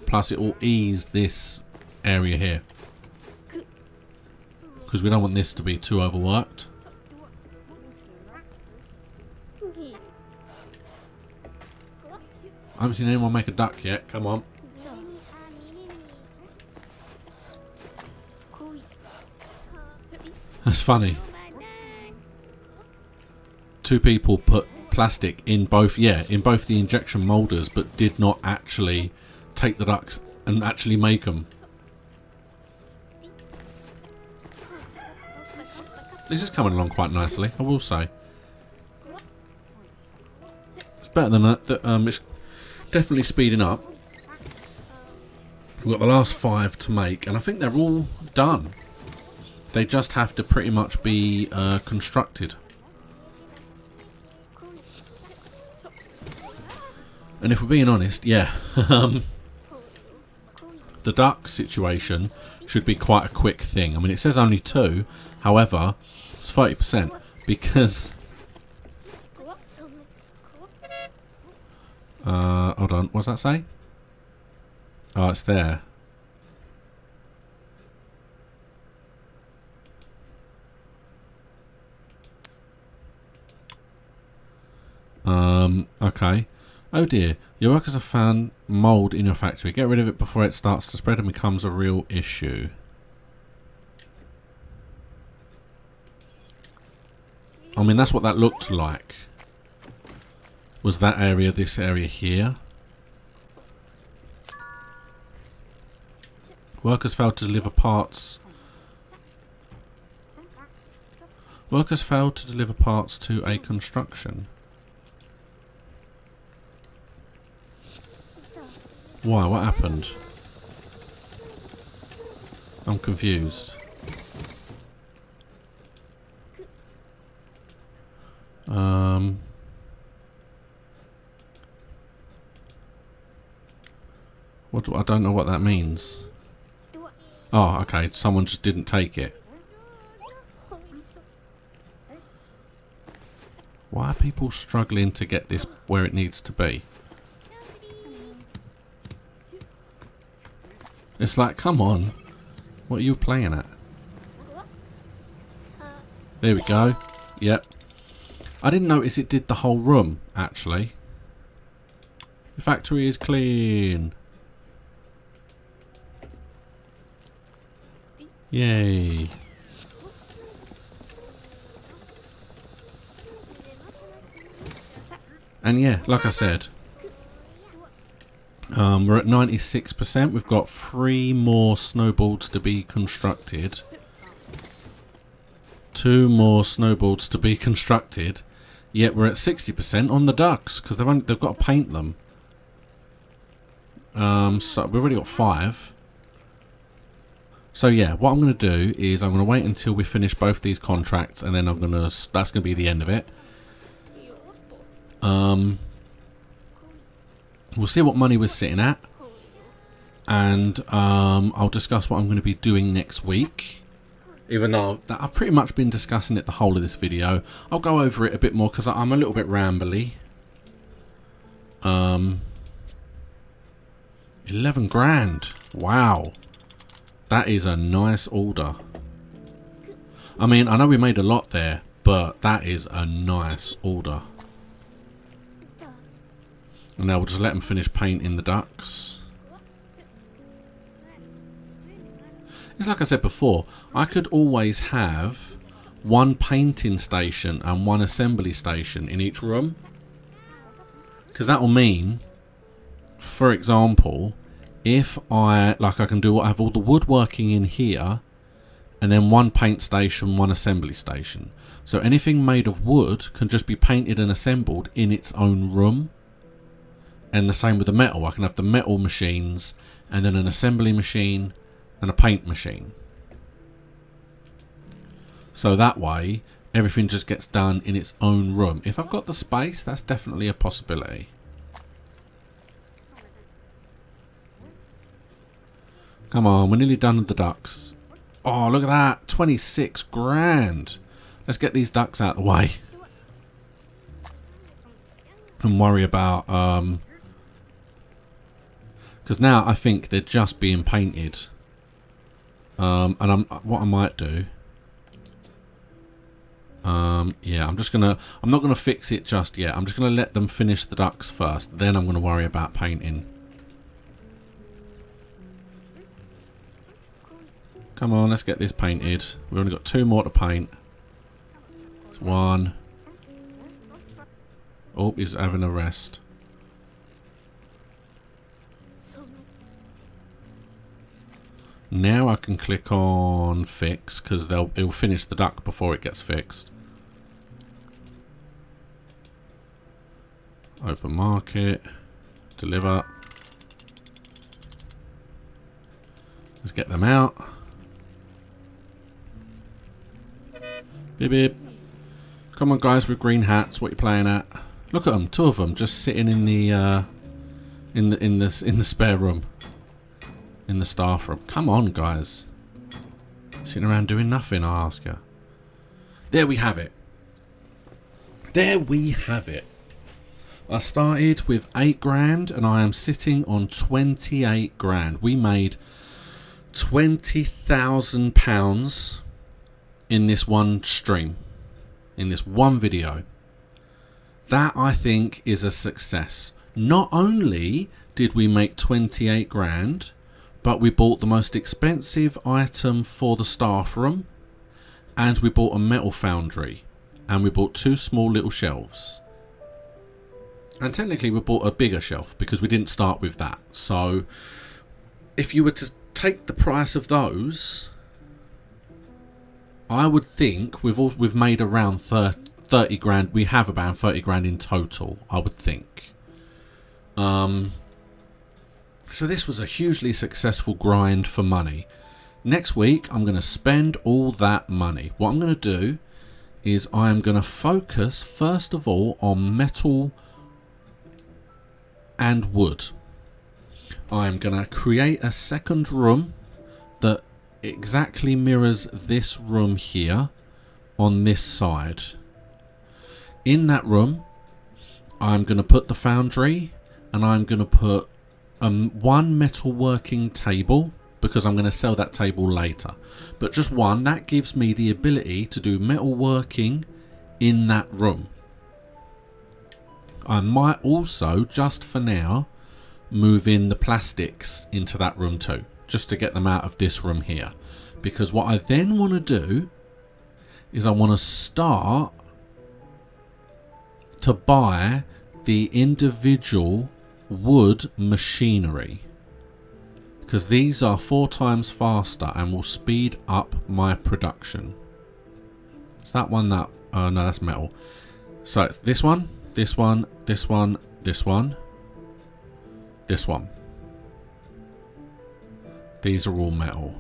Plus it will ease this area here, because we don't want this to be too overworked. I haven't seen anyone make a duck yet. Come on. That's funny. 2 people put plastic in both, in both the injection moulders, but did not actually take the ducks and actually make them. This is coming along quite nicely, I will say. It's better than that. It's definitely speeding up. We've got the last 5 to make, and I think they're all done. They just have to pretty much be constructed. And if we're being honest, yeah, the duck situation should be quite a quick thing. I mean, it says only 2, however, it's 30% because... hold on, what's that say? Oh, it's there. Okay. Oh dear, your workers have found mould in your factory. Get rid of it before it starts to spread and becomes a real issue. I mean, that's what that looked like. Was that area, this area here. Workers failed to deliver parts. Workers failed to deliver parts to a construction. Why? What happened? I'm confused. I don't know what that means. Oh, okay. Someone just didn't take it. Why are people struggling to get this where it needs to be? It's like, come on. What are you playing at? There we go. Yep. I didn't notice it did the whole room, actually. The factory is clean. Yay. And yeah, like I said, we're at 96%. We've got 3 more snowboards to be constructed. 2 more snowboards to be constructed. Yet we're at 60% on the ducks because they've got to paint them. So we've already got 5. So yeah, what I'm going to do is I'm going to wait until we finish both these contracts, and then that's going to be the end of it. We'll see what money we're sitting at, and I'll discuss what I'm going to be doing next week. Even though I've pretty much been discussing it the whole of this video, I'll go over it a bit more because I'm a little bit rambly. 11 grand. Wow. That is a nice order. I mean, I know we made a lot there, but that is a nice order. And now we'll just let them finish painting the ducks. It's like I said before, I could always have 1 painting station and 1 assembly station in each room. Because that will mean, for example, if I can have all the woodworking in here, and then 1 paint station, 1 assembly station. So anything made of wood can just be painted and assembled in its own room. And the same with the metal. I can have the metal machines, and then an assembly machine, and a paint machine. So that way, everything just gets done in its own room. If I've got the space, that's definitely a possibility. Come on, we're nearly done with the ducks. Oh, look at that. 26 grand. Let's get these ducks out of the way. And worry about... because now I think they're just being painted. And what I might do... Yeah, I'm not gonna fix it just yet. I'm just gonna let them finish the ducks first. Then I'm gonna worry about painting. Come on, let's get this painted. We've only got 2 more to paint. 1. Oh, he's having a rest. Now I can click on fix because it'll finish the duck before it gets fixed. Open market, deliver. Let's get them out. Beep beep. Come on, guys with green hats. What are you playing at? Look at them, 2 of them just sitting in the spare room. In the staff room. Come on, guys. Sitting around doing nothing, I ask you. There we have it. There we have it. I started with 8 grand and I am sitting on 28 grand. We made £20,000 in this one stream. In this one video. That, I think, is a success. Not only did we make 28 grand, but we bought the most expensive item for the staff room, and we bought a metal foundry, and we bought 2 small little shelves. And technically we bought a bigger shelf because we didn't start with that. So if you were to take the price of those, I would think we've made around 30 grand. We have about 30 grand in total, I would think. So this was a hugely successful grind for money. Next week, I'm going to spend all that money. What I'm going to do is I am going to focus, first of all, on metal and wood. I'm going to create a second room that exactly mirrors this room here on this side. In that room, I'm going to put the foundry and I'm going to put one metalworking table, because I'm going to sell that table later, but just one. That gives me the ability to do metalworking in that room. I might also, just for now, move in the plastics into that room too, just to get them out of this room here, because what I then want to do is I want to start to buy the individual wood machinery, because these are 4 times faster and will speed up my production. Is that one that... no, that's metal. So it's this one, this one, this one, this one, this one. These are all metal.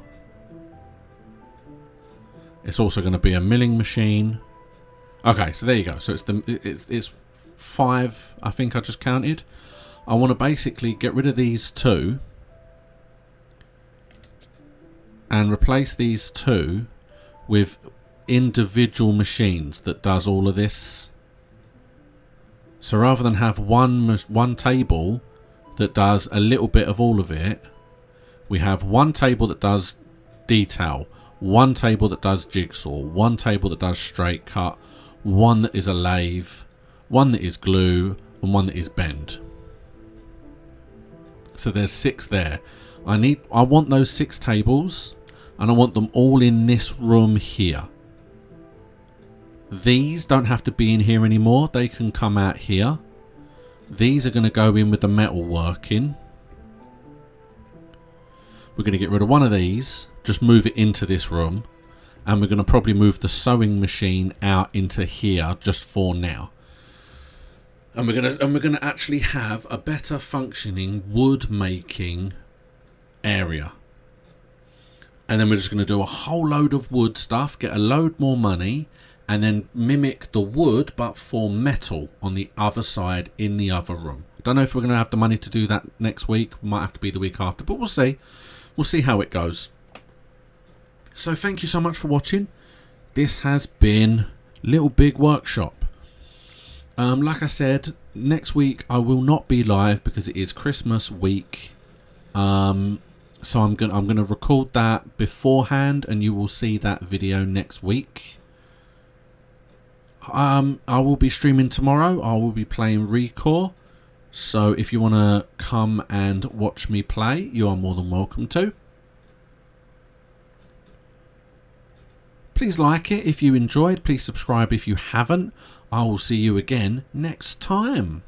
It's also going to be a milling machine. Okay, so there you go. So it's 5, I think I just counted. I want to basically get rid of these 2 and replace these 2 with individual machines that does all of this. So rather than have one table that does a little bit of all of it, we have one table that does detail, one table that does jigsaw, one table that does straight cut, one that is a lathe, one that is glue, and one that is bend. So there's 6 there. I want those 6 tables, and I want them all in this room here. These don't have to be in here anymore. They can come out here. These are going to go in with the metal working. We're going to get rid of one of these, just move it into this room, and we're going to probably move the sewing machine out into here just for now. And we're gonna actually have a better functioning wood making area. And then we're just going to do a whole load of wood stuff, get a load more money, and then mimic the wood but for metal on the other side in the other room. I don't know if we're going to have the money to do that next week. Might have to be the week after, but we'll see. We'll see how it goes. So thank you so much for watching. This has been Little Big Workshop. Like I said, next week I will not be live because it is Christmas week. So I'm gonna record that beforehand, and you will see that video next week. I will be streaming tomorrow. I will be playing ReCore. So if you want to come and watch me play, you are more than welcome to. Please like it if you enjoyed. Please subscribe if you haven't. I will see you again next time.